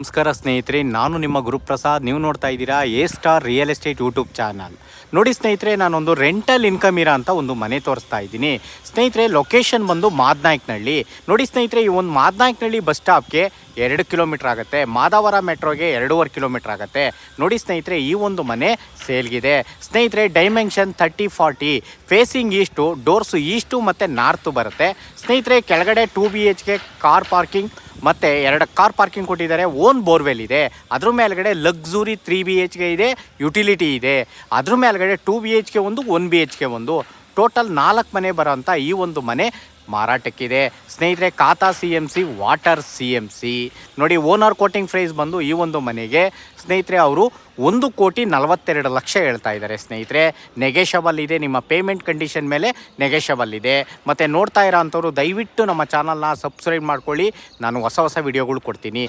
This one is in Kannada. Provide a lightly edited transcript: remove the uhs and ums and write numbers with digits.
ನಮಸ್ಕಾರ ಸ್ನೇಹಿತರೆ, ನಾನು ನಿಮ್ಮ ಗುರುಪ್ರಸಾದ್. ನೀವು ನೋಡ್ತಾ ಇದ್ದೀರಾ A star real estate YouTube channel. ನೋಡಿ ಸ್ನೇಹಿತರೆ, ನಾನೊಂದು ರೆಂಟಲ್ ಇನ್ಕಮ್ ಇರೋ ಅಂತ ಒಂದು ಮನೆ ತೋರಿಸ್ತಾ ಇದ್ದೀನಿ. ಸ್ನೇಹಿತರೆ, ಲೊಕೇಶನ್ ಬಂದು ಮಾದನಾಯಕನಹಳ್ಳಿ. ನೋಡಿ ಸ್ನೇಹಿತರೆ, ಈ ಒಂದು ಮಾದನಾಯಕನಹಳ್ಳಿ ಬಸ್ ಸ್ಟಾಪ್ಗೆ 2 ಕಿಲೋಮೀಟ್ರ್ ಆಗುತ್ತೆ. ಮಾದಾವರ ಮೆಟ್ರೋಗೆ 2.5 ಕಿಲೋಮೀಟ್ರ್ ಆಗುತ್ತೆ. ನೋಡಿ ಸ್ನೇಹಿತರೆ, ಈ ಒಂದು ಮನೆ ಸೇಲ್ಗಿದೆ. ಸ್ನೇಹಿತರೆ, dimension 30-40, facing is to, doors is to ಮತ್ತು ನಾರ್ತು ಬರುತ್ತೆ. ಸ್ನೇಹಿತರೆ, ಕೆಳಗಡೆ 2 BHK ಕಾರ್ ಪಾರ್ಕಿಂಗ್ ಮತ್ತು 2 ಕಾರ್ ಪಾರ್ಕಿಂಗ್ ಕೊಟ್ಟಿದ್ದಾರೆ. ಓನ್ ಬೋರ್ವೆಲ್ ಇದೆ. ಅದ್ರ ಮೇಲ್ಗಡೆ ಲಕ್ಸುರಿ 3 BHK ಇದೆ, ಯುಟಿಲಿಟಿ ಇದೆ. ಅದ್ರ ಮೇಲ್ಗಡೆ 2 BHK ಒಂದು, 1 BHK ಒಂದು, ಟೋಟಲ್ 4 ಮನೆ ಬರೋಂಥ ಈ ಒಂದು ಮನೆ ಮಾರಾಟಕ್ಕಿದೆ. ಸ್ನೇಹಿತರೆ, ಖಾತಾ CMC, ವಾಟರ್ CMC. ನೋಡಿ, ಓನರ್ ಕೋಟಿಂಗ್ ಪ್ರೈಸ್ ಬಂದು ಈ ಒಂದು ಮನೆಗೆ ಸ್ನೇಹಿತರೆ ಅವರು 1,42,00,000 ಹೇಳ್ತಾ ಇದ್ದಾರೆ. ಸ್ನೇಹಿತರೆ, ನೆಗೆಷಬಲ್ ಇದೆ. ನಿಮ್ಮ ಪೇಮೆಂಟ್ ಕಂಡೀಷನ್ ಮೇಲೆ ನೆಗೆಷಬಲ್ ಇದೆ. ಮತ್ತು ನೋಡ್ತಾ ಇರೋ ಅಂಥವ್ರು ದಯವಿಟ್ಟು ನಮ್ಮ ಚಾನಲ್ನ ಸಬ್ಸ್ಕ್ರೈಬ್ ಮಾಡ್ಕೊಳ್ಳಿ. ನಾನು ಹೊಸ ವಿಡಿಯೋಗಳು ಕೊಡ್ತೀನಿ.